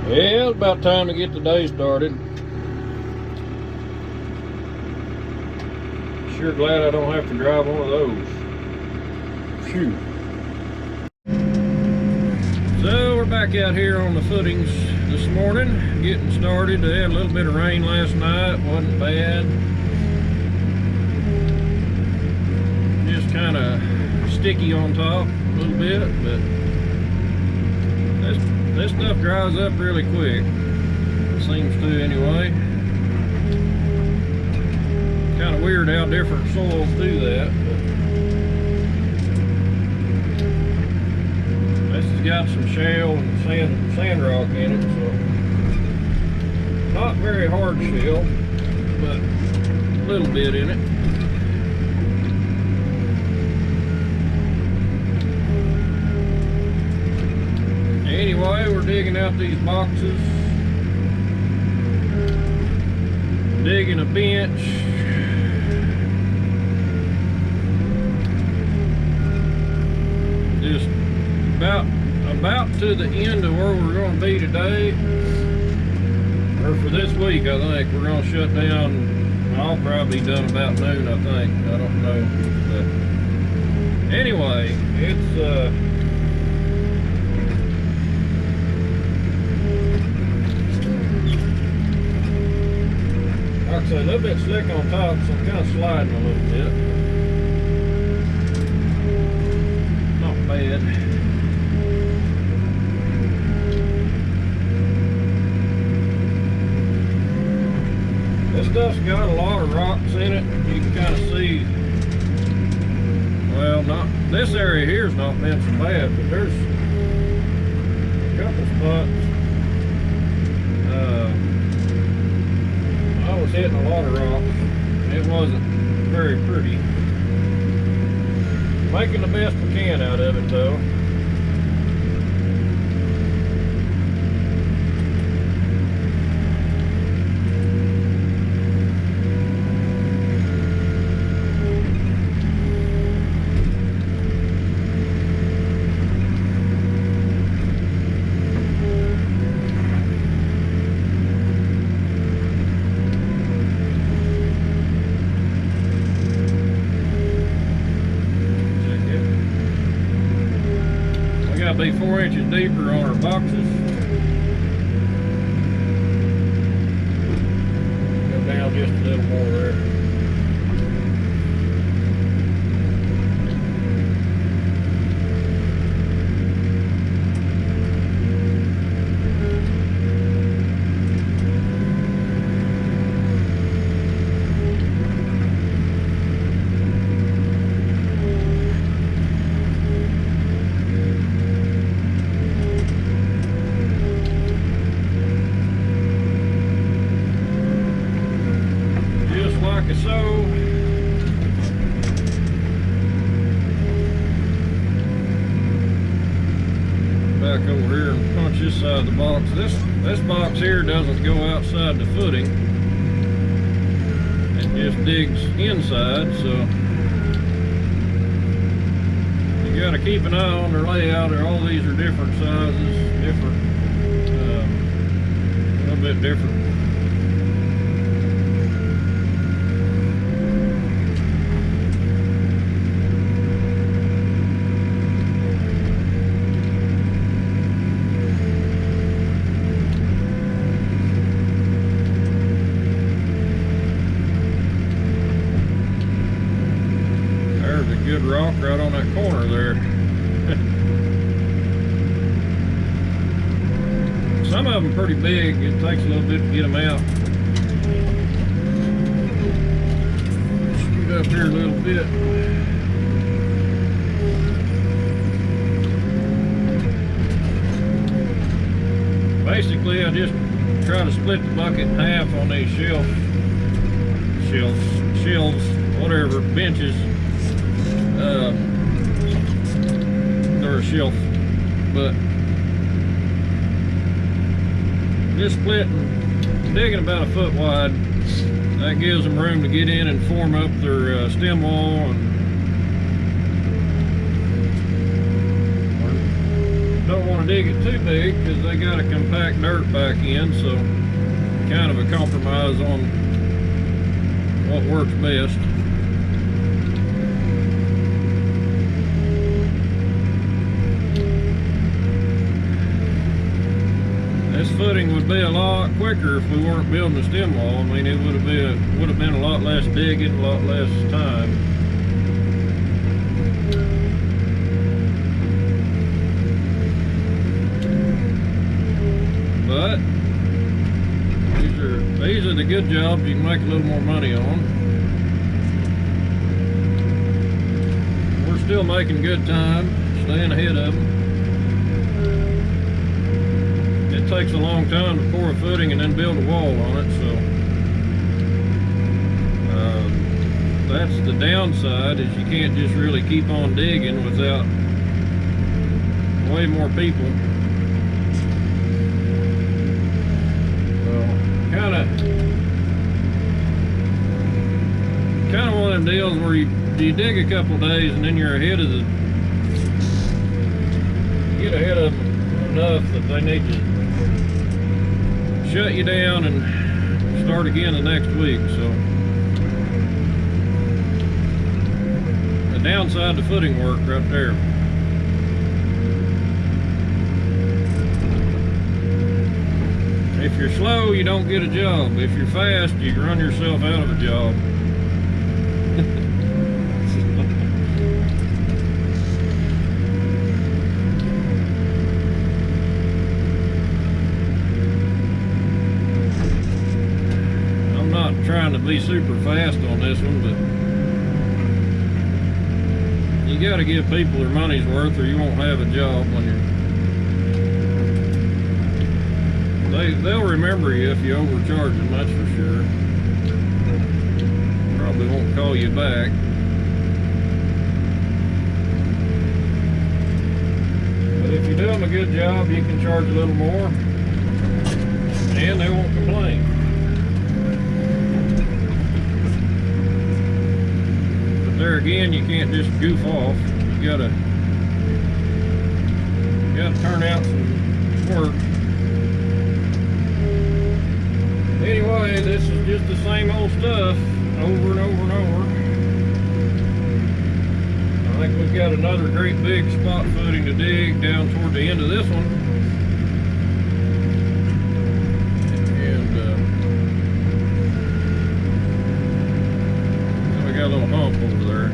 Yeah, it's about time to get the day started. Sure glad I don't have to drive one of those. Phew. So we're back out here on the footings this morning, getting started. They had a little bit of rain last night, wasn't bad. Just kind of sticky on top a little bit, but this stuff dries up really quick. It seems to anyway. Kind of weird how different soils do that. But this has got some shale and sand rock in it, so not very hard shale, but a little bit in it. Anyway, we're digging out these boxes, digging a bench. Just about to the end of where we're going to be today, or for this week. I think we're going to shut down. I'll probably be done about noon, I think. I don't know, but anyway, it's like I say, a little bit slick on top, so I'm kind of sliding a little bit. Not bad. This stuff's got a lot of rocks in it. You can kind of see. Well, not this area here's not been so bad, but there's a couple spots. I was hitting a lot of rocks. It wasn't very pretty. Making the best we can out of it though. Be 4 inches deeper on our boxes. Go down just a little more there. So back over here and punch this side of the box. This box here doesn't go outside the footing. It just digs inside, so you got to keep an eye on their layout. All these are different sizes, different, a little bit different. Good rock right on that corner there. Some of them pretty big. It takes a little bit to get them out. Scoot up here a little bit. Basically, I just try to split the bucket in half on these shelves, whatever, benches. Or a shelf, but just splitting, digging about a foot wide, that gives them room to get in and form up their stem wall, and don't want to dig it too big because they got to compact dirt back in, so kind of a compromise on what works best. This footing would be a lot quicker if we weren't building a stem wall. I mean, it would have been a lot less digging, a lot less time. But these are the good jobs you can make a little more money on. We're still making good time, staying ahead of them. It takes a long time to pour a footing and then build a wall on it, so that's the downside, is you can't just really keep on digging without way more people. Kind of one of them deals where you dig a couple days and then you're ahead of get ahead of them enough that they need to shut you down and start again the next week. So the downside to footing work right there. If you're slow, you don't get a job. If you're fast, you run yourself out of a job. I'm not trying to be super fast on this one, but you got to give people their money's worth or you won't have a job when you're... They'll remember you if you overcharge them, that's for sure. Probably won't call you back. But if you do them a good job, you can charge a little more, and they won't complain. But there again, you can't just goof off. You gotta turn out some work. Anyway, this is just the same old stuff over and over and over. I think we've got another great big spot footing to dig down toward the end of this one. And then we got a little hump over there.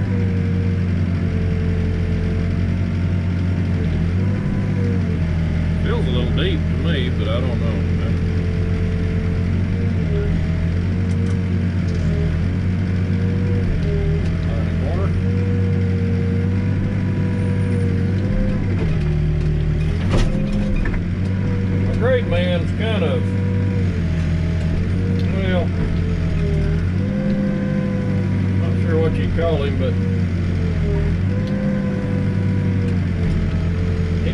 Feels a little deep to me, but I don't know. Grade man's kind of, well, not sure what you call him, but he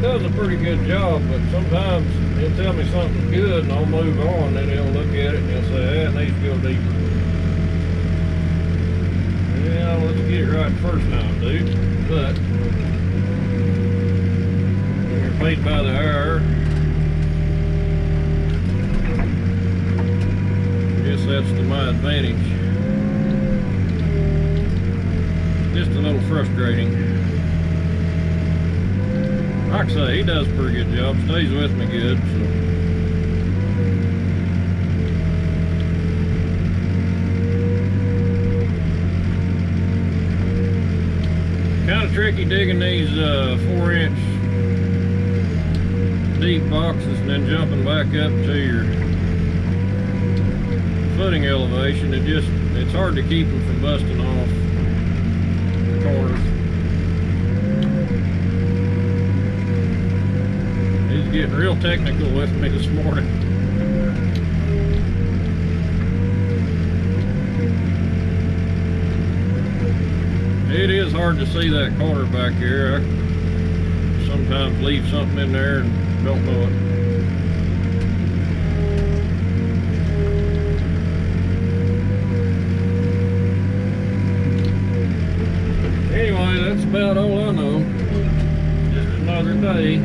does a pretty good job. But sometimes he'll tell me something's good and I'll move on, then he'll look at it and he'll say, it needs to go deeper. Yeah, let's get it right the first time, dude. But when you're paid by the hour, that's to my advantage. Just a little frustrating. Like I say, he does a pretty good job, stays with me good, so. Kind of tricky digging these 4-inch deep boxes and then jumping back up to your footing elevation. It's hard to keep them from busting off the corners. He's getting real technical with me this morning. It is hard to see that corner back here. I sometimes leave something in there and don't know it. Anyway, that's about all I know. Just another day.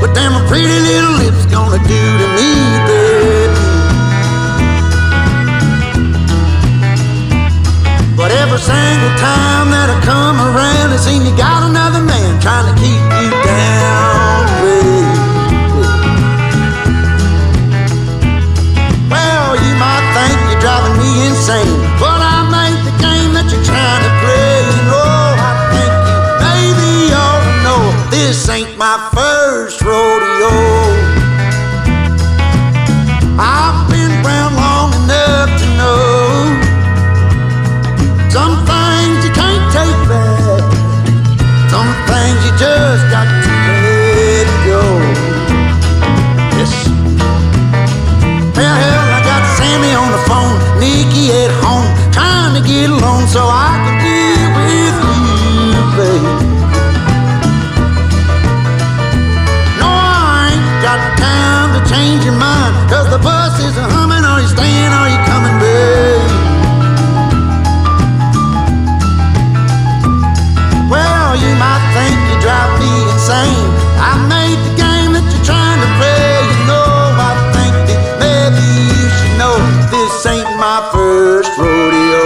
what them pretty little lips gonna do to me, baby. But every single time that I come around, it seems you got another man trying to keep you down, baby. Well, you might think you're driving me insane, but I made the game that you're trying to play. You know, I think you maybe ought to know this ain't my first rodeo. I've been around long enough to know some things you can't take back, some things you just got to let go. Yes. Well, hell, I got Sammy on the phone, Nikki at home, trying to get along so I can be with you, babe. No, I ain't got time to change your mind, 'cause the bus is a humming. Are you staying, are you coming, babe? Well, you might think you drive me insane. I made the game that you're trying to play. You know, I think that maybe you should know this ain't my first rodeo.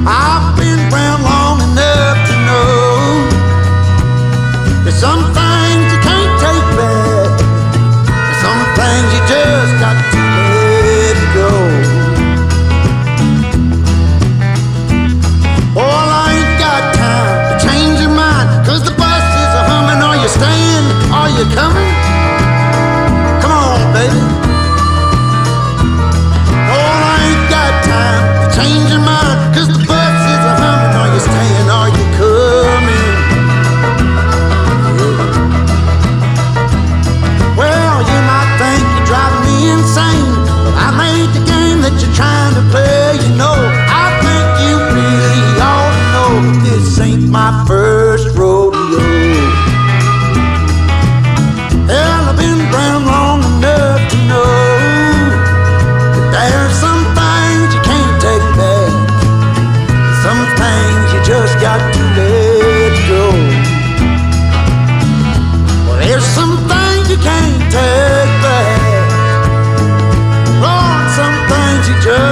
I've been around long enough to know there's some things you can't take back, there's some things you just got to let go. Well, I ain't got time to change your mind, 'cause the bus is a humming. Are you staying? Are you coming? Come on, baby. Oh, I ain't got time to change your mind, 'cause the bus is a humming. Are you staying? Are you coming? Well, you might think you're driving me insane, but I made the game that you're trying to play. You know, I think you really ought to know this ain't my first rodeo. Hell, I've been around long enough to know that there's some things you can't take back, some things you just got to let go. Well, there's some things you can't take back, Lord, some things you just